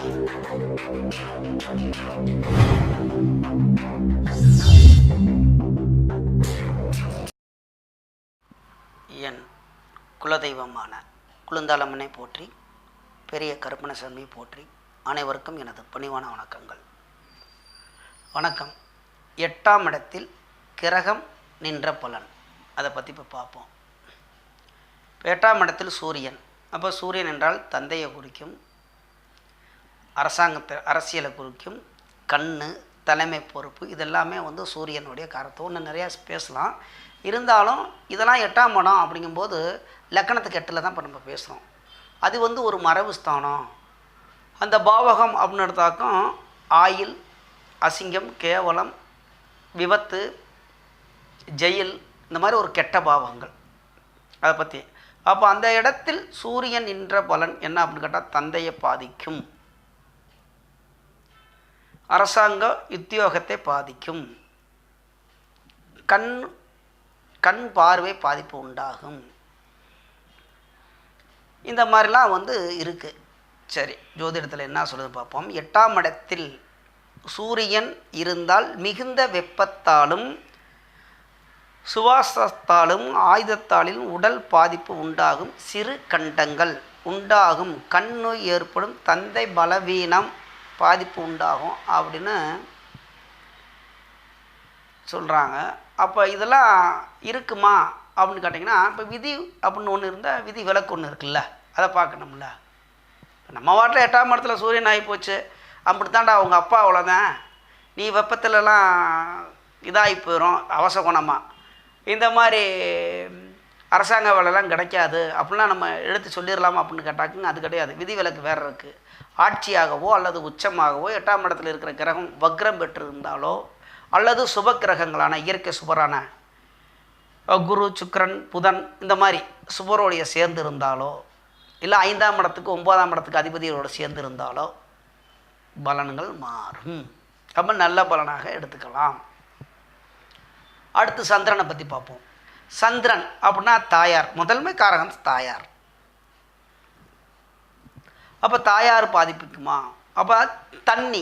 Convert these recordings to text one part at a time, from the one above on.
என் குலதெய்வமான குழுந்தாலம்மனை போற்றி, பெரிய கருப்பணசாமி போற்றி, அனைவருக்கும் எனது பணிவான வணக்கங்கள். வணக்கம். 8ஆம் இடத்தில் கிரகம் நின்ற பலன், அதை பற்றி இப்போ பார்ப்போம். இப்போ 8ஆம் இடத்தில் சூரியன். அப்போ சூரியன் என்றால் தந்தையை குறிக்கும், அரசியலை குறிக்கும், கண்ணு, தலைமை பொறுப்பு, இதெல்லாமே சூரியனுடைய காரத்தை. ஒன்று நிறையா பேசலாம், இருந்தாலும் இதெல்லாம் 8ஆம் இடம் அப்படிங்கும்போது லக்கணத்துக்கு 8ல் தான் இப்போ நம்ம பேசுகிறோம். அது ஒரு மரபு ஸ்தானம். அந்த பாவகம் அப்படின்னு எடுத்தாக்கும் ஆயில், அசிங்கம், கேவலம், விபத்து, ஜெயில், இந்த மாதிரி ஒரு கெட்ட பாவங்கள். அதை பற்றி அப்போ அந்த இடத்தில் சூரியன் நின்ற பலன் என்ன அப்படின்னு கேட்டால், தந்தையை பாதிக்கும், அரசாங்க உத்தியோகத்தை பாதிக்கும், கண் பார்வை பாதிப்பு உண்டாகும். இந்த மாதிரிலாம் இருக்குது. சரி, ஜோதிடத்தில் என்ன சொல்லுது பார்ப்போம். 8ஆம் இடத்தில் சூரியன் இருந்தால் மிகுந்த வெப்பத்தாலும் சுவாசத்தாலும் ஆயுதத்தாலும் உடல் பாதிப்பு உண்டாகும், சிறு கண்டங்கள் உண்டாகும், கண் நோய் ஏற்படும், தந்தை பலவீனம் பாதிப்பு உண்டாகும் அப்படின்னு சொல்கிறாங்க. அப்போ இதெல்லாம் இருக்குமா அப்படின்னு கேட்டிங்கன்னா, இப்போ விதி அப்படின்னு ஒன்று இருந்தால் விதி விலக்கு ஒன்று இருக்குல்ல, அதை பார்க்கணும்ல. நம்ம வாட்டில் 8ஆம் இடத்துல சூரியன் ஆகி போச்சு, அப்படித்தாண்டா அவங்க அப்பா அவ்வளோதான், நீ வெப்பத்திலலாம் இதாகி போயிடும் அவசகுணமாக, இந்த மாதிரி அரசாங்க வேலைலாம் கிடைக்காது அப்படிலாம் நம்ம எடுத்து சொல்லிடலாமா அப்படின்னு கேட்டாக்குங்க, அது கிடையாது. விதி விலக்கு வேறு இருக்குது. ஆட்சியாகவோ அல்லது உச்சமாகவோ 8ஆம் இடத்துல இருக்கிற கிரகம் வக்ரம் பெற்றிருந்தாலோ அல்லது சுப கிரகங்களான இயற்கை சுபரான குரு, சுக்கிரன், புதன் இந்த மாதிரி சுபரோடைய சேர்ந்து இருந்தாலோ, இல்லை 5ஆம் இடத்துக்கு 9ஆம் இடத்துக்கு அதிபதியோடு சேர்ந்து இருந்தாலோ பலன்கள் மாறும். ரொம்ப நல்ல பலனாக எடுத்துக்கலாம். அடுத்து சந்திரனை பற்றி பார்ப்போம். சந்திரன் அப்படின்னா தாயார், முதன்மை காரகம் தாயார். அப்போ தாயார் பாதிப்புக்குமா? அப்போ தண்ணி,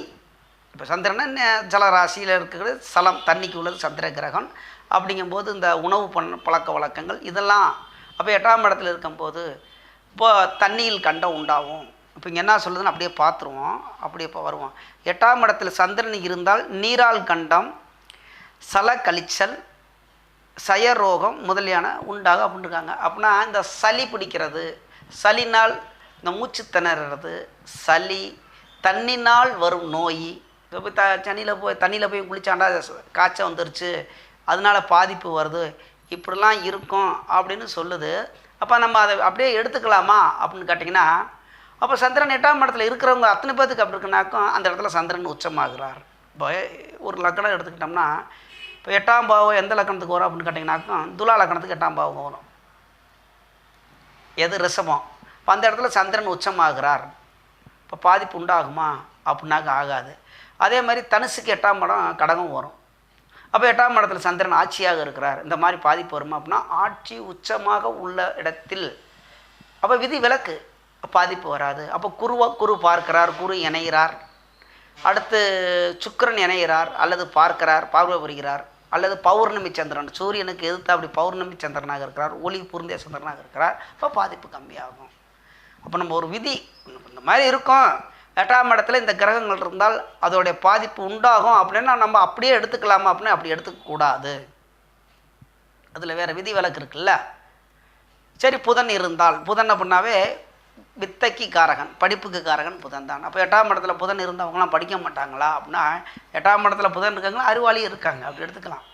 இப்போ சந்திரன் ஜலராசியில் இருக்கிறது, சலம், தண்ணிக்கு உள்ளது சந்திர கிரகம். அப்படிங்கும்போது இந்த உணவு பழக்க வழக்கங்கள் இதெல்லாம் அப்போ 8ஆம் இடத்துல இருக்கும்போது இப்போ தண்ணியில் கண்டம் உண்டாகும். இப்போ இங்கே என்ன சொல்லுதுன்னு அப்படியே பார்த்துருவோம், அப்படியே இப்போ வருவோம். 8ஆம் இடத்துல சந்திரன் இருந்தால் நீரால் கண்டம், சல கழிச்சல், சயரோகம் முதலியான உண்டாக அப்படின்ட்டுருக்காங்க. அப்படின்னா இந்த சளி பிடிக்கிறது, சளினால் இந்த மூச்சு திணறது, சளி, தண்ணினால் வரும் நோய், இப்போ தண்ணியில் போய் குளிச்சாண்டா காய்ச்சல் வந்துருச்சு, அதனால் பாதிப்பு வருது, இப்படிலாம் இருக்கும் அப்படின்னு சொல்லுது. அப்போ நம்ம அதை அப்படியே எடுத்துக்கலாமா அப்படின்னு கேட்டிங்கன்னா, அப்போ சந்திரன் 8ஆம் இடத்துல இருக்கிறவங்க அத்தனை பேர்த்துக்கு அப்படி இருக்குனாக்கும் அந்த இடத்துல சந்திரன் உச்சமாகிறார். இப்போ ஒரு லக்கணம் எடுத்துக்கிட்டோம்னா, இப்போ 8ஆம் பாவம் எந்த லக்கணத்துக்கு வரும் அப்படின்னு கேட்டிங்கனாக்கும் துலா லக்கணத்துக்கு 8ஆம் பாவம் வரும். எது? ரிஷபம். இப்போ அந்த இடத்துல சந்திரன் உச்சமாகிறார். இப்போ பாதிப்பு உண்டாகுமா அப்படின்னாக்க ஆகாது. அதே மாதிரி தனுசுக்கு 8ஆம் இடம் கடகம் வரும். அப்போ 8ஆம் இடத்துல சந்திரன் ஆட்சியாக இருக்கிறார், இந்த மாதிரி பாதிப்பு வருமா அப்படின்னா ஆட்சி உச்சமாக உள்ள இடத்தில் அப்போ விதி விலக்கு, பாதிப்பு வராது. அப்போ குரு பார்க்கிறார், குரு இணைகிறார், அடுத்து சுக்கிரன் இணைகிறார் அல்லது பார்க்கிறார், பார்வை புரிகிறார், அல்லது பௌர்ணமி சந்திரன், சூரியனுக்கு எதிர்த்து அப்படி பௌர்ணமி சந்திரனாக இருக்கிறார், ஒளி பூர்ந்திய சந்திரனாக இருக்கிறார், அப்போ பாதிப்பு கம்மியாகும். அப்போ நம்ம ஒரு விதி இந்த மாதிரி இருக்கும். 8ஆம் இடத்துல இந்த கிரகங்கள் இருந்தால் அதோடைய பாதிப்பு உண்டாகும் அப்படின்னா நம்ம அப்படியே எடுத்துக்கலாமா அப்படின்னா அப்படி எடுத்துக்கக்கூடாது. அதில் வேறு விதி விலக்கு இருக்குல்ல. சரி, புதன் இருந்தால், புதன் அப்படின்னாவே வித்தைக்கு காரகன், படிப்புக்கு காரகன் புதன் தான். அப்போ 8ஆம் இடத்துல புதன் இருந்தவங்களாம் படிக்க மாட்டாங்களா அப்படின்னா 8ஆம் இடத்துல புதன் இருக்காங்களா, அறிவாளியும் இருக்காங்க, அப்படி எடுத்துக்கலாம்.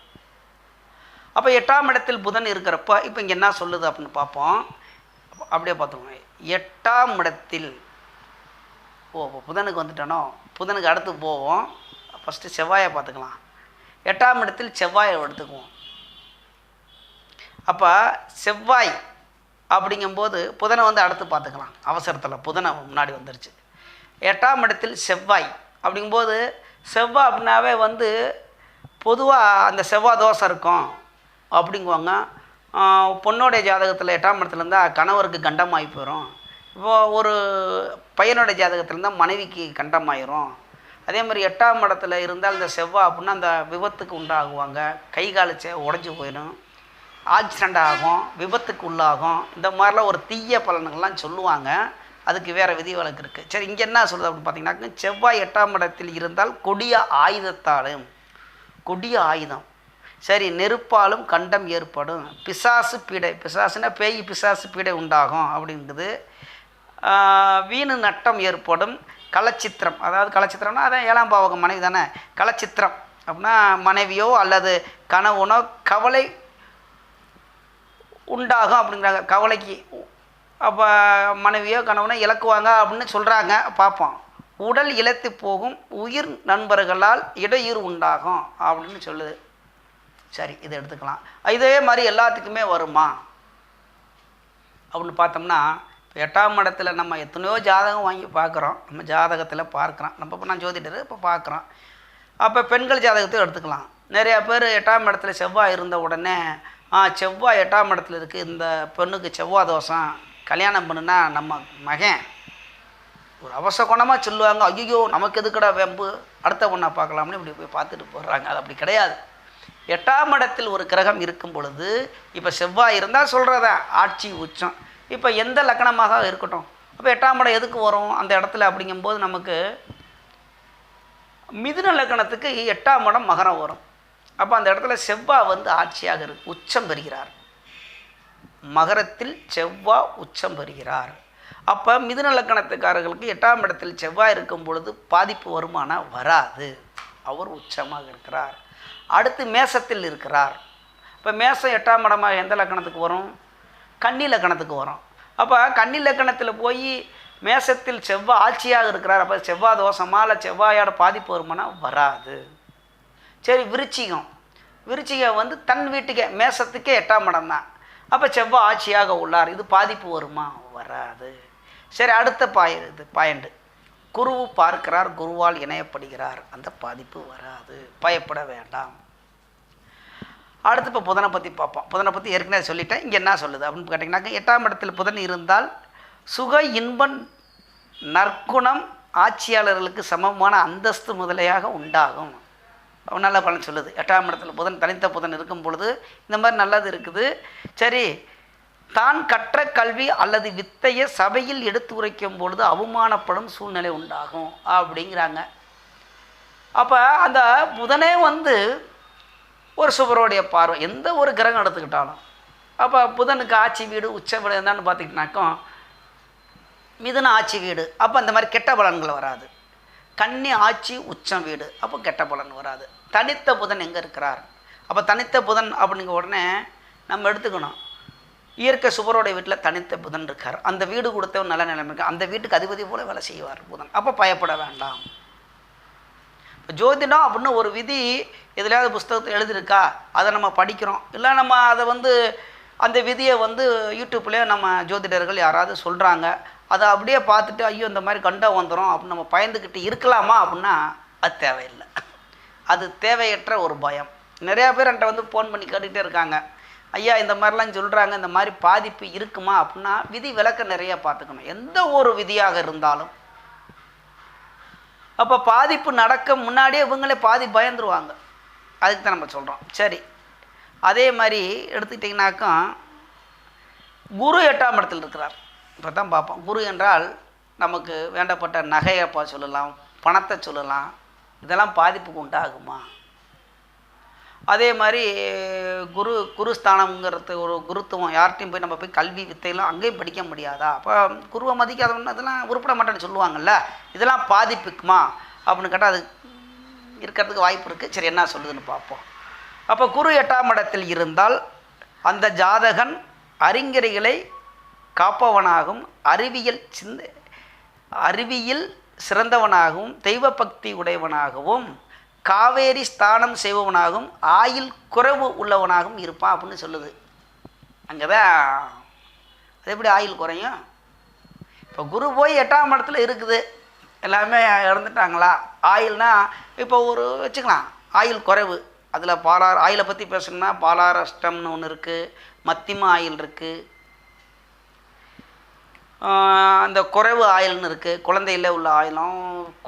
அப்போ 8ஆம் இடத்தில் புதன் இருக்கிறப்ப இப்போ இங்கே என்ன சொல்லுது அப்படின்னு பார்ப்போம். அப்படியே பார்த்துக்கோங்க. 8ஆம் இடத்தில் புதனுக்கு வந்துட்டனோ, புதனுக்கு அடுத்து போவோம். ஃபஸ்ட்டு செவ்வாயை பார்த்துக்கலாம். 8ஆம் இடத்தில் செவ்வாயை எடுத்துக்குவோம். அப்போ செவ்வாய் அப்படிங்கும்போது புதனை அடுத்து பார்த்துக்கலாம். அவசரத்தில் புதனை முன்னாடி வந்துருச்சு. 8ஆம் இடத்தில் செவ்வாய் அப்படிங்கும்போது செவ்வாய் அப்படின்னாவே பொதுவாக அந்த செவ்வாய் தோசை இருக்கும் அப்படிங்குவாங்க. பொண்ணோடைய ஜாதகத்தில் 8ஆம் இடத்துல இருந்தால் கணவருக்கு கண்டமாகி போயிடும், இப்போ ஒரு பையனோட ஜாதகத்தில் இருந்தால் மனைவிக்கு கண்டமாயிரும். அதே மாதிரி 8ஆம் இடத்துல இருந்தால் இந்த செவ்வாய் அப்படின்னா அந்த விபத்துக்கு உண்டாகுவாங்க, கை கால் உடஞ்சி போயிடும், ஆக்சிடெண்ட் ஆகும், விபத்துக்கு உள்ளாகும். இந்த மாதிரிலாம் ஒரு தீய பலன்கள்லாம் சொல்லுவாங்க. அதுக்கு வேறு விதி வழக்கு இருக்குது. சரி, இங்கே என்ன சொல்லுது அப்படின்னு பார்த்தீங்கன்னாக்க, செவ்வாய் 8ஆம் இடத்தில் இருந்தால் கொடிய ஆயுதத்தாலும், கொடிய ஆயுதம், சரி, நெருப்பாலும் கண்டம் ஏற்படும், பிசாசு பீடை, பிசாசுனா பேய் பிசாசு பீடை உண்டாகும் அப்படிங்குது, வீணு நட்டம் ஏற்படும், கலச்சித்திரம், அதாவது கலச்சித்திரம்னா அதான் 7ஆம் பாவகம் மனைவி தானே, கலச்சித்திரம் அப்படின்னா மனைவியோ அல்லது கணவனோ கவலை உண்டாகும் அப்படிங்கிறாங்க. கவலைக்கு அப்போ மனைவியோ கணவனோ இழக்குவாங்க அப்படின்னு சொல்கிறாங்க. பார்ப்போம். உடல் இழத்து போகும், உயிர் நண்பர்களால் இடையூறு உண்டாகும் அப்படின்னு சொல்லுது. சரி, இதை எடுத்துக்கலாம். இதே மாதிரி எல்லாத்துக்குமே வருமா அப்படின்னு பார்த்தோம்னா, இப்போ 8ஆம் இடத்துல நம்ம எத்தனையோ ஜாதகம் வாங்கி பார்க்குறோம். நம்ம ஜாதகத்தில் பார்க்குறோம். நம்ம இப்போ நான் ஜோதிடர் இப்போ பார்க்குறோம். அப்போ பெண்கள் ஜாதகத்தை எடுத்துக்கலாம். நிறையா பேர் 8ஆம் இடத்துல செவ்வாய் இருந்த உடனே செவ்வாய் 8ஆம் இடத்துல இருக்குது, இந்த பெண்ணுக்கு செவ்வாய் தோஷம், கல்யாணம் பண்ணுனா நம்ம மகன் ஒரு அவசகுணமாக சொல்லுவாங்க. ஐயோ நமக்கு எதுக்கடா வெம்பு, அடுத்த பொண்ணை பார்க்கலாம்னு இப்படி போய் பார்த்துட்டு போடுறாங்க. அது அப்படி கிடையாது. 8ஆம் இடத்தில் ஒரு கிரகம் இருக்கும் பொழுது, இப்போ செவ்வாய் இருந்தால் சொல்கிறதா ஆட்சி உச்சம். இப்போ எந்த லக்கணமாக இருக்கட்டும், அப்போ 8ஆம் இடம் எதுக்கு வரும் அந்த இடத்துல அப்படிங்கும்போது, நமக்கு மிதுன லக்கணத்துக்கு 8ஆம் இடம் மகரம் வரும். அப்போ அந்த இடத்துல செவ்வாய் வந்து ஆட்சியாக உச்சம் பெறுகிறார். மகரத்தில் செவ்வாய் உச்சம் பெறுகிறார். அப்போ மிதுன லக்கணத்துக்காரர்களுக்கு 8ஆம் இடத்தில் செவ்வாய் இருக்கும் பொழுது பாதிப்பு வருமானா வராது. அவர் உச்சமாக இருக்கிறார். அடுத்து மேசத்தில் இருக்கிறார். இப்போ மேசம் 8ஆம் இடமாக எந்த லக்கணத்துக்கு வரும்? கன்னி லக்கணத்துக்கு வரும். அப்போ கன்னி லக்கணத்தில் போய் மேசத்தில் செவ்வாய் ஆட்சியாக இருக்கிறார். அப்போ செவ்வாய் தோஷமாக இல்லை செவ்வாயோட பாதிப்பு வருமானா வராது. சரி, விருச்சிகம் வந்து தன் வீட்டுக்கே மேசத்துக்கே 8ஆம் இடம் தான். அப்போ செவ்வாய் ஆட்சியாக உள்ளார். இது பாதிப்பு வருமா? வராது. சரி, அடுத்த பாயிண்ட், குருவு பார்க்கிறார், குருவால் இணையப்படுகிறார், அந்த பாதிப்பு வராது, பயப்பட வேண்டாம். அடுத்து இப்போ புதனை பற்றி பார்ப்போம். புதனை பற்றி ஏற்கனவே சொல்லிட்டேன். இங்கே என்ன சொல்லுது அப்படின்னு கேட்டிங்கனாக்கா, 8ஆம் இடத்தில் புதன் இருந்தால் சுக இன்பம் நற்குணம் ஆட்சியாளர்களுக்கு சமமான அந்தஸ்து முதலையாக உண்டாகும். நல்ல பலன் சொல்லுது. 8ஆம் இடத்துல புதன், தனித்த புதன் இருக்கும் பொழுது இந்த மாதிரி நல்லது இருக்குது. சரி, தான் கற்ற கல்வி அல்லது வித்தையை சபையில் எடுத்து உரைக்கும் பொழுது அவமானப்படும் சூழ்நிலை உண்டாகும் அப்படிங்கிறாங்க. அப்போ அந்த புதனே வந்து ஒரு சுபருடைய பார்வை, எந்த ஒரு கிரகம் எடுத்துக்கிட்டாலும். அப்போ புதனுக்கு ஆட்சி வீடு உச்ச வீடு என்னன்னு பார்த்திங்கனாக்கா மிதுன ஆட்சி வீடு. அப்போ அந்த மாதிரி கெட்ட பலன்கள் வராது. கன்னி ஆட்சி உச்சம் வீடு, அப்போ கெட்ட பலன் வராது. தனித்த புதன் எங்கே இருக்கிறார்? அப்போ தனித்த புதன் அப்படிங்கிற உடனே நம்ம எடுத்துக்கணும், இயற்கை சுபரோடைய வீட்டில் தனித்த புதன் இருக்கார். அந்த வீடு கொடுத்த நல்ல நிலைமை இருக்கு. அந்த வீட்டுக்கு அதிபதி போல வேலை செய்வார் புதன். அப்போ பயப்பட வேண்டாம். இப்போ ஜோதிடம் அப்படின்னு ஒரு விதி எதுலையாவது புஸ்தகத்தை எழுதியிருக்கா, அதை நம்ம படிக்கிறோம். இல்லை நம்ம அதை வந்து அந்த விதியை வந்து யூடியூப்லேயே நம்ம ஜோதிடர்கள் யாராவது சொல்கிறாங்க, அதை அப்படியே பார்த்துட்டு ஐயோ இந்த மாதிரி கண்டம் வந்துடும் அப்படின்னு நம்ம பயந்துக்கிட்டு இருக்கலாமா அப்படின்னா அது தேவையில்லை. அது தேவையற்ற ஒரு பயம். நிறையா பேர் என்கிட்ட வந்து ஃபோன் பண்ணி கேட்டுக்கிட்டே இருக்காங்க, ஐயா இந்த மாதிரிலாம் சொல்கிறாங்க, இந்த மாதிரி பாதிப்பு இருக்குமா அப்படின்னா விதி விலக்க நிறையா பார்த்துக்கணும், எந்த ஒரு விதியாக இருந்தாலும். அப்போ பாதிப்பு நடக்க முன்னாடியே இவங்களே பாதி பயந்துருவாங்க. அதுக்கு தான் நம்ம சொல்கிறோம். சரி, அதே மாதிரி எடுத்துக்கிட்டிங்கனாக்கா குரு 8ஆம் இடத்தில் இருக்கிறார். இப்போ தான் பார்ப்போம். குரு என்றால் நமக்கு வேண்டப்பட்ட நகையப்பா சொல்லலாம், பணத்தை சொல்லலாம், இதெல்லாம் பாதிப்புக்கு உண்டாகுமா? அதே மாதிரி குருஸ்தானம்ங்கிறது ஒரு குருத்துவம். யார்கிட்டையும் போய் நம்ம போய் கல்வி வித்தையெல்லாம் அங்கேயும் படிக்க முடியாதா? அப்போ குருவை மதிக்காதவன்னு அதெல்லாம் உருப்பட மாட்டேன்னு சொல்லுவாங்கள்ல, இதெல்லாம் பாதிப்புக்குமா அப்படின்னு கேட்டால் அது இருக்கிறதுக்கு வாய்ப்பு இருக்குது. சரி, என்ன சொல்லுதுன்னு பார்ப்போம். அப்போ குரு 8ஆம் இடத்தில் இருந்தால் அந்த ஜாதகன் அறிஞர்களை காப்பவனாகவும் அறிவியல் சிறந்தவனாகவும் தெய்வ பக்தி உடையவனாகவும் காவேரி ஸ்தானம் செய்பவனாகவும் ஆயுள் குறைவு உள்ளவனாகவும் இருப்பான் அப்படின்னு சொல்லுது. அங்கே தான் அது எப்படி ஆயுள் குறையும்? இப்போ குரு போய் 8ஆம் இடத்துல இருக்குது, எல்லாமே இறந்துட்டாங்களா? ஆயுள்னா இப்போ ஒரு வச்சுக்கலாம், ஆயுள் குறைவு. அதில் ஆயுளை பற்றி பேசணும்னா பாலாரஷ்டம்னு ஒன்று இருக்குது, மத்திம ஆயுள் இருக்குது, அந்த குறைவு ஆயில்னு இருக்குது, குழந்தையில் உள்ள ஆயிலும்,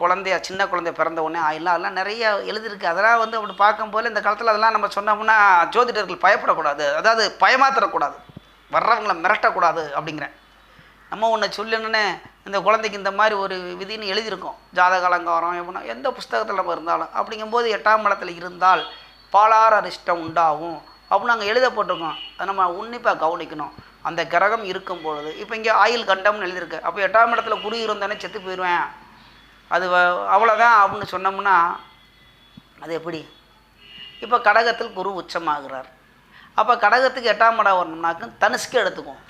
குழந்தைய சின்ன குழந்தை பிறந்த உடனே ஆயிலாம், அதெல்லாம் நிறைய எழுதியிருக்கு. அதெல்லாம் வந்து அப்படி பார்க்கும்போது இந்த காலத்தில் அதெல்லாம் நம்ம சொன்னோம்னா ஜோதிடர்கள் பயப்படக்கூடாது, அதாவது பயமாத்திரக்கூடாது, வர்றவங்களை மிரட்டக்கூடாது அப்படிங்கிறேன். நம்ம ஒன்று சொல்லணுன்னு இந்த குழந்தைக்கு இந்த மாதிரி ஒரு விதின்னு எழுதியிருக்கோம், ஜாதக அலங்காரம் எப்படின்னா எந்த புஸ்தகத்தில் நம்ம இருந்தாலும். அப்படிங்கும்போது 8ஆம் இடத்துல இருந்தால் பாலார் அரிஷ்டம் உண்டாகும் அப்படின்னு நாங்கள் எழுத போட்டிருக்கோம். அதை நம்ம உன்னிப்பாக கவனிக்கணும். அந்த கிரகம் இருக்கும் பொழுது இப்போ இங்கே ஆயில் கண்டம்னு எழுதியிருக்கு, அப்போ 8ஆம் இடத்துல குரு இருந்தோடனே செத்து போயிடுவேன், அது அவ்வளோதான் அப்படின்னு சொன்னோம்னா அது எப்படி? இப்போ கடகத்தில் குரு உச்சமாகிறார். அப்போ கடகத்துக்கு 8ஆம் இடம் வரணும்னாக்க தனுசுக்கு எடுத்துக்கும்.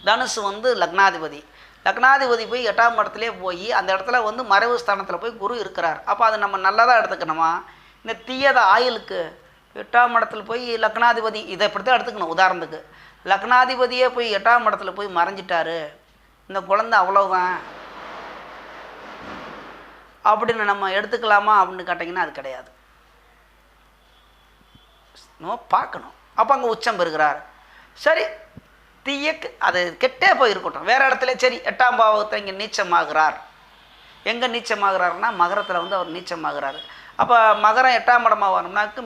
தனுசு வந்து லக்னாதிபதி, லக்னாதிபதி போய் 8ஆம் இடத்துலேயே போய் அந்த இடத்துல வந்து மறைவு ஸ்தானத்தில் போய் குரு இருக்கிறார். அப்போ அது நம்ம நல்லதாக எடுத்துக்கணுமா? இந்த தீயத ஆயிலுக்கு 8ஆம் இடத்துல போய் லக்னாதிபதி, இதை இப்படி தான் எடுத்துக்கணும். உதாரணத்துக்கு லக்னாதிபதியே போய் 8ஆம் இடத்துல போய் மறைஞ்சிட்டாரு, இந்த குழந்தை அவ்வளோதான் அப்படின்னு நம்ம எடுத்துக்கலாமா அப்படின்னு கேட்டிங்கன்னா அது கிடையாது. நம்ம பார்க்கணும். அப்போ அங்கே உச்சம் பெறுகிறார். சரி, தீயக்கு அது கெட்டே போயிருக்கட்டும், வேறு இடத்துல சரி 8ஆம் பாவத்தை இங்கே நீச்சமாகிறார். எங்கே நீச்சமாகிறாருன்னா மகரத்தில் வந்து அவர் நீச்சமாகிறார். அப்போ மகரம் 8ஆம் இடமாக வரணும்னாக்கு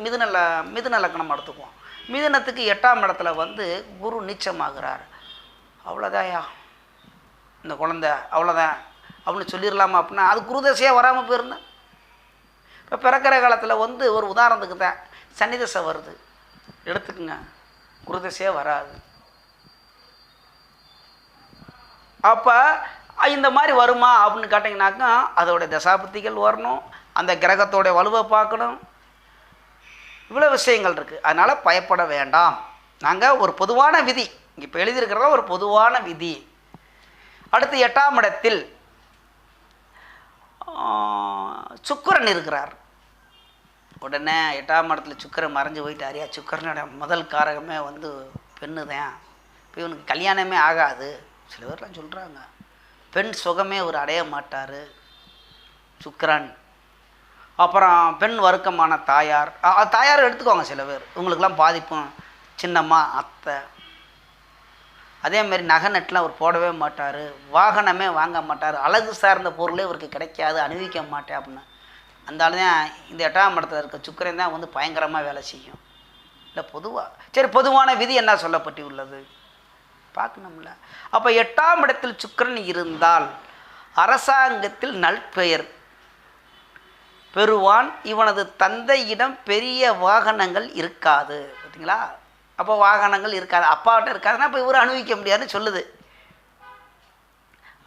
மிதுன லக்னம் எடுத்துக்குவோம். மிதுனத்துக்கு 8ஆம் இடத்துல வந்து குரு நீச்சமாகிறார். அவ்வளோதாயா இந்த குழந்தை அவ்வளோதான் அப்படின்னு சொல்லிடலாமா அப்படின்னா அது குருதசையாக வராமல் போயிருந்தேன். இப்போ பிறக்கிற காலத்தில் வந்து ஒரு உதாரணத்துக்கு தான் சனி தசை வருது எடுத்துக்குங்க, குருதசையாக வராது. அப்போ இந்த மாதிரி வருமா அப்படின்னு கேட்டிங்கனாக்கா அதோடைய தசாபுத்திகள் வரணும், அந்த கிரகத்தோடைய வலுவை பார்க்கணும், இவ்வளோ விஷயங்கள் இருக்குது. அதனால் பயப்பட வேண்டாம். நாங்கள் ஒரு பொதுவான விதி இப்போ எழுதியிருக்கிறதா ஒரு பொதுவான விதி. அடுத்து 8ஆம் இடத்தில் சுக்கிரன் இருக்கிறார். உடனே 8ஆம் இடத்துல சுக்கிரன் மறைஞ்சு போயிட்டாரியா, சுக்கிரனோட முதல் காரகமே வந்து பெண்ணு தான், இப்போ இவனுக்கு கல்யாணமே ஆகாது. சில பேர்லாம் சொல்கிறாங்க பெண் சுகமே அவர் அடைய மாட்டார் சுக்கிரன். அப்புறம் பெண் வர்க்கமான தாயார், தாயார் எடுத்துக்கோங்க சில பேர், இவங்களுக்கெல்லாம் பாதிப்பும். சின்னம்மா, அத்தை, அதேமாரி நகை நட்டுலாம் அவர் போடவே மாட்டார், வாகனமே வாங்க மாட்டார், அழகு சார்ந்த பொருளே இவருக்கு கிடைக்காது, அணிவிக்க மாட்டேன் அப்படின்னு. அதனால தான் இந்த 8ஆம் இடத்துல இருக்க சுக்கிரன் தான் வந்து பயங்கரமாக வேலை செய்யும். இல்லை பொதுவாக சரி பொதுவான விதி என்ன சொல்லப்பட்டு உள்ளது பார்க்கணும்ல. அப்போ 8ஆம் இடத்தில் சுக்கிரன் இருந்தால் அரசாங்கத்தில் நல்பெயர் பெறுவான், இவனது தந்தையிடம் பெரிய வாகனங்கள் இருக்காது. பார்த்தீங்களா? அப்போ வாகனங்கள் இருக்காது, அப்பாவிட்ட இருக்காதுன்னா அப்போ இவர் அனுபவிக்க முடியாதுன்னு சொல்லுது.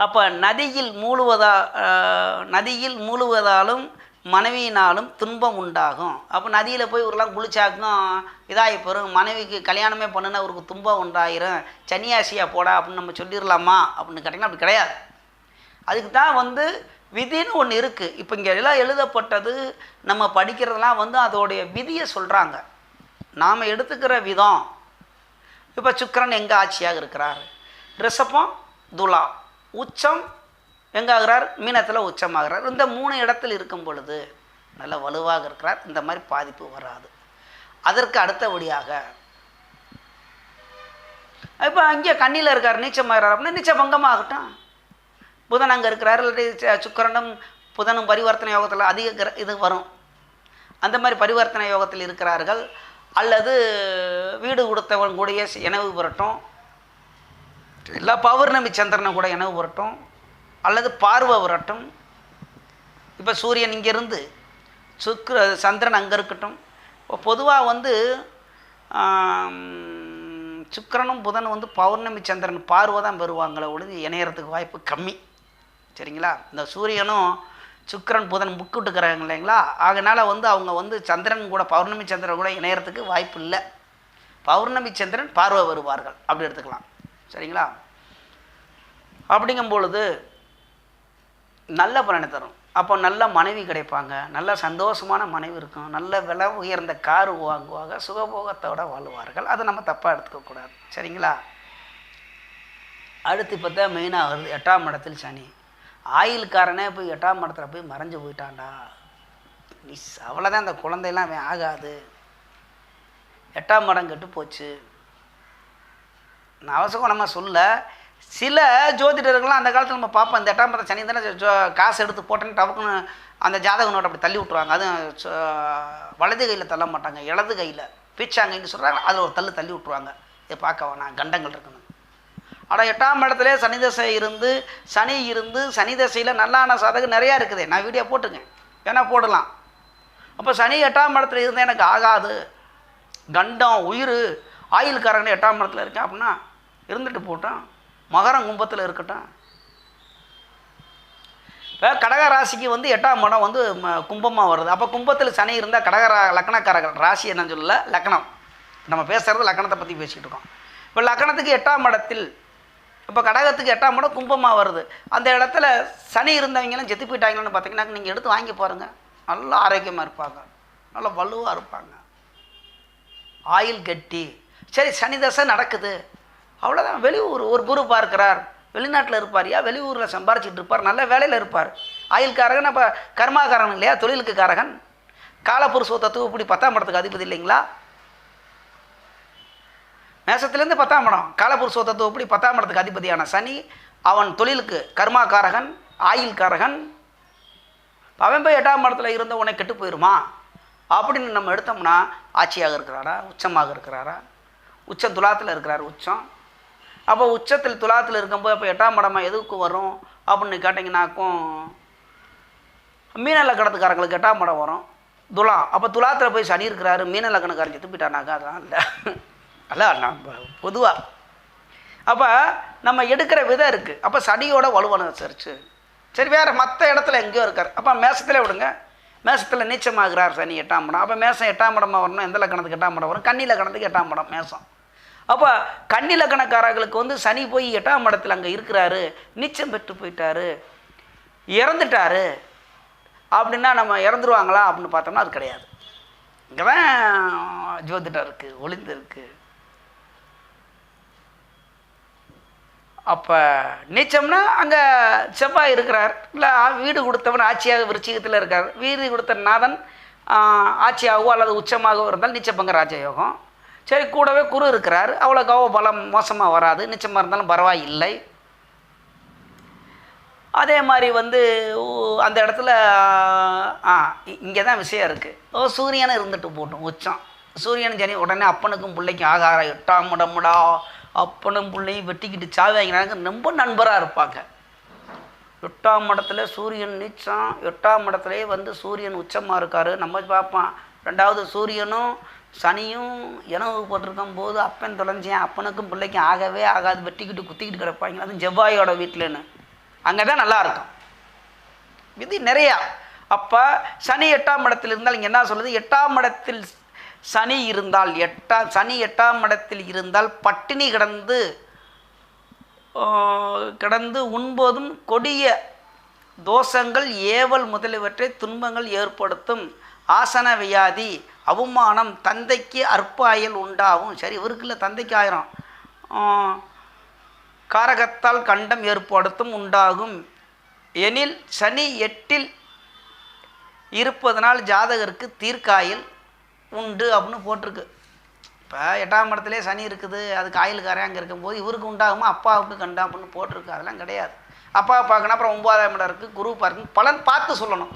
அப்போ நதியில் மூழ்குவதாலும் மனைவியினாலும் துன்பம் உண்டாகும். அப்போ நதியில் போய் இவரெல்லாம் குளிச்சாக்கும் இதாகி போயிடும், மனைவிக்கு கல்யாணமே பண்ணுன்னா இவருக்கு துன்பம் உண்டாயிரும், சன்னியாசியாக போடா அப்படின்னு நம்ம சொல்லிடலாமா அப்படின்னு கேட்டிங்கன்னா அப்படி கிடையாது. அதுக்கு தான் வந்து விதின்னு ஒன்று இருக்குது. இப்போ இங்கே எல்லாம் எழுதப்பட்டது நம்ம படிக்கிறதெல்லாம் வந்து அதோடைய விதியை சொல்கிறாங்க, நாம் எடுத்துக்கிற விதம். இப்போ சுக்கிரன் எங்கே ஆட்சியாக இருக்கிறார்? ரிஷபம், துலா, உச்சம் எங்கே ஆகிறார்? மீனத்தில் உச்சமாகிறார். இந்த 3 இடத்தில் இருக்கும் பொழுது நல்ல வலுவாக இருக்கிறார், இந்த மாதிரி பாதிப்பு வராது. அதற்கு அடுத்தபடியாக இப்போ அங்கே கண்ணியில் இருக்கார், நீச்சமாகிறார் அப்படின்னா நீச்ச பங்கமாகட்டும். புதன் அங்கே இருக்கிறார், இல்லாட்டி சுக்கிரனும் புதனும் பரிவர்த்தனை யோகத்தில் அதிக இது வரும். அந்த மாதிரி பரிவர்த்தனை யோகத்தில் இருக்கிறார்கள். அல்லது வீடு கொடுத்தவன் கூடயே இனவு புரட்டும், இல்லை பௌர்ணமி சந்திரனை கூட இனவு புரட்டும், அல்லது பார்வை வரட்டும். இப்போ சூரியன் இங்கேருந்து சந்திரன் அங்கே இருக்கட்டும். இப்போ பொதுவாக வந்து சுக்கிரனும் புதனும் வந்து பௌர்ணமி சந்திரன் பார்வை தான் பெறுவாங்களே ஒழிஞ்சு இணையறதுக்கு வாய்ப்பு கம்மி. சரிங்களா? இந்த சூரியனும் சுக்கிரன் புதன் முக்கிட்டுக்கிறாங்க இல்லைங்களா, அதனால் வந்து அவங்க வந்து சந்திரன் கூட பௌர்ணமி சந்திரன் கூட இணையறதுக்கு வாய்ப்பு இல்லை. பௌர்ணமி சந்திரன் பார்வை வருவார்கள் அப்படி எடுத்துக்கலாம். சரிங்களா? அப்படிங்கும் பொழுது நல்ல பலனை தரும். அப்போ நல்ல மனைவி கிடைப்பாங்க, நல்ல சந்தோஷமான மனைவி இருக்கும், நல்ல விலை உயர்ந்த காரு வாங்குவாங்க, சுகபோகத்தோடு வாழ்வார்கள். அதை நம்ம தப்பாக எடுத்துக்கக்கூடாது. சரிங்களா? அடுத்து இப்போ தான் மெயினாக வருது 8ஆம் இடத்தில் சனி. ஆயில்காரனே போய் 8ஆம் இடத்துல போய் மறைஞ்சு போயிட்டான்டா, நீ அவ்வளோதான், அந்த குழந்தையெல்லாம் ஆகாது, 8ஆம் இடம் கெட்டு போச்சு. நான் அவசரமாக சொல்ல, சில ஜோதிடர்கள்லாம் அந்த காலத்தில் நம்ம பார்ப்போம், இந்த 8ஆம் இடத்துல சனி தானே காசு எடுத்து போட்டேன்னு டவுக்குன்னு அந்த ஜாதக நோட்டை அப்படி தள்ளி விட்ருவாங்க. அதுவும் வலது கையில் தள்ள மாட்டாங்க, இடது கையில் பீச்சாங்கன்னு சொல்கிறாங்க, அதில் ஒரு தள்ளி விட்ருவாங்க. இதை பார்க்க வேணாம், கண்டங்கள் இருக்கணும். ஆனால் 8ஆம் இடத்துல சனி தசை இருந்து சனி தசையில் நல்லான சாதகம் நிறையா இருக்குது. நான் வீடியோ போட்டுங்க, ஏன்னா போடலாம். அப்போ சனி 8ஆம் இடத்துல இருந்தால் எனக்கு ஆகாது, கண்டம் உயிர் ஆயுள்காரங்க 8ஆம் இடத்துல இருக்கேன் அப்படின்னா இருந்துட்டு போட்டோம், மகரம் கும்பத்தில் இருக்கட்டும். இப்போ கடக ராசிக்கு வந்து 8ஆம் இடம் வந்து கும்பமாக வருது. அப்போ கும்பத்தில் சனி இருந்தால் லக்கணக்காரர்கள், ராசி என்னன்னு சொல்லல, லக்கணம். நம்ம பேசுகிறது லக்கணத்தை பற்றி பேசிகிட்டு இருக்கோம். இப்போ லக்கணத்துக்கு 8ஆம் இடத்தில், இப்போ கடகத்துக்கு 8ஆம் இடம் கும்பமாக வருது. அந்த இடத்துல சனி இருந்தவங்களும் செத்து போயிட்டாங்கன்னு பார்த்தீங்கன்னா நீங்கள் எடுத்து வாங்கி பாருங்கள், நல்லா ஆரோக்கியமாக இருப்பாங்க, நல்லா வலுவாக இருப்பாங்க, ஆயில் கட்டி. சரி, சனி தசை நடக்குது, அவ்வளோதான். வெளியூர் ஒரு குரு பார்க்கிறார், வெளிநாட்டில் இருப்பார், வெளியூரில் சம்பாரிச்சிட்டு இருப்பார், நல்ல வேலையில் இருப்பார். ஆயுள்காரகன் அப்போ கர்மாகாரன் இல்லையா, தொழிலுக்கு காரகன். காலபுருஷ தத்துவம் இப்படி 10ஆம் இடத்துக்கு அதிபதி இல்லைங்களா? மேசத்துலேருந்து 10ஆம் இடம் காலபுருஷ தத்துவம் இப்படி 10ஆம் இடத்துக்கு அதிபதியான சனி, அவன் தொழிலுக்கு கர்மாகாரகன், ஆயுள்காரகன். அவன் போய் 8ஆம் இடத்துல இருந்த உடனே கெட்டு போயிடுமா அப்படின்னு நம்ம எடுத்தோம்னா, ஆட்சியாக இருக்கிறாரா, உச்சமாக இருக்கிறாரா? உச்சம் துலாத்தில் இருக்கிறார், உச்சம். அப்போ உச்சத்தில் துலாத்தில் இருக்கும்போது அப்போ 8ஆம் இடமா எதுக்கு வரும் அப்படின்னு கேட்டிங்கன்னாக்கும், மீன லக்கணத்துக்காரங்களுக்கு 8ஆம் இடம் வரும், துலாம். அப்போ துலாத்தில் போய் சனி இருக்கிறாரு, மீன லக்கணக்காரன் செத்து போயிட்டானாக்கா? அதெல்லாம் இல்லை, அல்ல நம்ம பொதுவாக. அப்போ நம்ம எடுக்கிற விதம் இருக்குது. அப்போ சனியோட வலுவான சரிச்சு. சரி, வேறு மற்ற இடத்துல எங்கேயோ இருக்கார். அப்போ மேசத்தில் விடுங்க, மேசத்தில் நீச்சமாகிறார் சனி 8ஆம் இடம். அப்போ மேசம் 8ஆம் இடமாக வரணும். எந்த லக்கணத்துக்கு 8ஆம் இடம் வரும்? கன்னி லக்கணத்துக்கு 8ஆம் இடம் மேசம். அப்போ கன்னி லக்கணக்காரர்களுக்கு வந்து சனி போய் 8ஆம் இடத்துல அங்கே இருக்கிறாரு, நீச்சம் பெற்று போயிட்டாரு, இறந்துட்டாரு அப்படின்னா நம்ம இறந்துருவாங்களா அப்படின்னு பார்த்தோம்னா அது கிடையாது. இங்கே தான் ஜோதிடம் இருக்குது, ஒளிந்து இருக்குது. அப்போ நீச்சம்னா அங்கே செவ்வாய் இருக்கிறார், இல்லை வீடு கொடுத்தவன் ஆட்சியாக விருச்சிகத்தில் இருக்கார், வீடு கொடுத்த நாதன் ஆட்சியாகவோ அல்லது உச்சமாகவோ இருந்தால் நீச்சபங்க ராஜயோகம். சரி, கூடவே குரு இருக்கிறார், அவ்வளோக்காவோ பலம் மோசமாக வராது, நிச்சயமாக இருந்தாலும் பரவாயில்லை. அதே மாதிரி வந்து அந்த இடத்துல இங்கே தான் விஷயம் இருக்குது. சூரியனை இருந்துட்டு போட்டோம் உச்சம். சூரியன் சனி உடனே அப்பனுக்கும் பிள்ளைக்கும் ஆகார 8ஆம் இடமுடா, அப்பனும் பிள்ளையும் வெட்டிக்கிட்டு சாவாங்க, ரொம்ப நண்பராக இருப்பாங்க. 8ஆம் இடத்துல சூரியன் நீச்சம், 8ஆம் இடத்துலேயே வந்து சூரியன் உச்சமாக இருக்கார். நம்ம பார்ப்போம், 2வது சூரியனும் சனியும் இனவு போட்டிருக்கும் போது அப்பன் தொலைஞ்சேன், அப்பனுக்கும் பிள்ளைக்கும் ஆகவே ஆகாது, வெட்டிக்கிட்டு குத்திக்கிட்டு கிடப்பாங்க. அதுவும் செவ்வாயோட வீட்டிலன்னு அங்கே தான் நல்லாயிருக்கும். இது நிறையா. அப்போ சனி 8ஆம் இடத்தில் இருந்தால் இங்கே என்ன சொல்லுது, 8ஆம் இடத்தில் சனி இருந்தால், சனி 8ஆம் இடத்தில் இருந்தால் பட்டினி கிடந்து உண்பதும் கொடிய தோஷங்கள் ஏவல் முதலியவற்றை துன்பங்கள் ஏற்படுத்தும். ஆசன வியாதி, அவமானம், தந்தைக்கு அற்பாயல் உண்டாகும். சரி, இவருக்குள்ள தந்தைக்கு 1000 காரகத்தால் கண்டம் ஏற்படுத்தும் உண்டாகும். எனில் சனி 8இல் இருப்பதனால் ஜாதகருக்கு தீர்க்காயல் உண்டு அப்படின்னு போட்டிருக்கு. இப்போ 8ஆம் இடத்துலேயே சனி இருக்குது, அதுக்கு ஆயுள்காரன் அங்கே இருக்கும்போது இவருக்கு உண்டாகுமா, அப்பாவுக்கு கண்டா அப்படின்னு போட்டிருக்கு. அதெல்லாம் கிடையாது. அப்பாவை பார்க்கணும், அப்புறம் 9ஆம் இடம் இருக்குது, குரு பார்க்கணும், பலன் பார்த்து சொல்லணும்.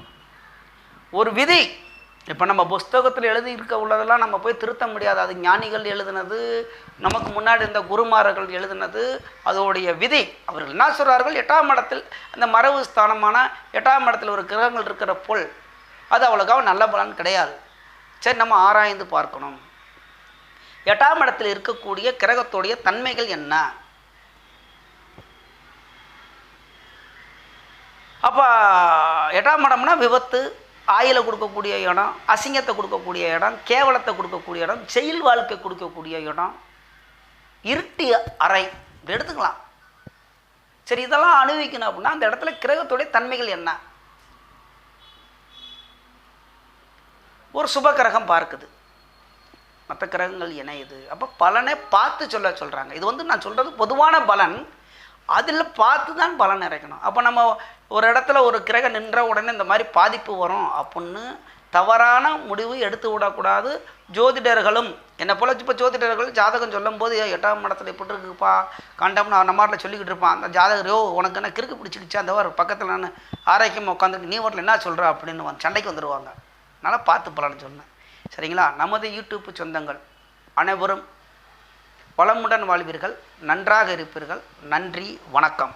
ஒரு விதி. இப்போ நம்ம புஸ்தகத்தில் எழுதி இருக்க உள்ளதெல்லாம் நம்ம போய் திருத்த முடியாது. அது ஞானிகள் எழுதினது, நமக்கு முன்னாடி இருந்த குருமார்கள் எழுதினது, அதோடைய விதி. அவர்கள் என்ன சொல்கிறார்கள், 8ஆம் இடத்தில் அந்த மரபு ஸ்தானமான 8ஆம் இடத்தில் ஒரு கிரகங்கள் இருக்கிற போல் அது அவ்வளோக்காக நல்ல பலன் கிடையாது. சரி, நம்ம ஆராய்ந்து பார்க்கணும். 8ஆம் இடத்தில் இருக்கக்கூடிய கிரகத்துடைய தன்மைகள் என்ன? அப்போ 8ஆம் இடம்னா விபத்து, ஆயிலை கொடுக்கக்கூடிய இடம், அசிங்கத்தை கொடுக்கக்கூடிய இடம், கேவலத்தை கொடுக்கக்கூடிய இடம், செயல் வாழ்க்கை கொடுக்கக்கூடிய இடம், இருட்டி அறை எடுத்துக்கலாம். சரி, இதெல்லாம் அனுபவிக்கணும் அப்படின்னா அந்த இடத்துல கிரகத்துடைய தன்மைகள் என்ன? ஒரு சுப கிரகம் பார்க்குது, மற்ற கிரகங்கள் இணையுது. அப்போ பலனை பார்த்து சொல்கிறாங்க. இது வந்து நான் சொல்கிறது பொதுவான பலன், அதில் பார்த்து தான் பலன் இறைக்கணும். அப்போ நம்ம ஒரு இடத்துல ஒரு கிரகம் நின்ற உடனே இந்த மாதிரி பாதிப்பு வரும் அப்படின்னு தவறான முடிவு எடுத்து விடக்கூடாது. ஜோதிடர்களும் என்னை போல இப்போ ஜோதிடர்கள் ஜாதகம் சொல்லும் போது 8ஆம் இடத்துல எப்படி இருக்குப்பா கண்டம்னு நம்ம மாட்டில் சொல்லிக்கிட்டு இருப்பான். அந்த ஜாதகரையோ உனக்கு என்ன கிறுக்கு பிடிச்சிக்கிச்சு அந்த ஒரு பக்கத்தில் நான் ஆரோக்கியமாக உட்காந்துருக்கு நீ வீட்டில் என்ன சொல்கிற அப்படின்னு சண்டைக்கு வந்துடுவாங்க. அதனால் பார்த்து போகலான்னு சொன்னேன். சரிங்களா? நமது யூடியூப் சொந்தங்கள் அனைவரும் வளமுடன் வாழ்வீர்கள், நன்றாக இருப்பீர்கள். நன்றி, வணக்கம்.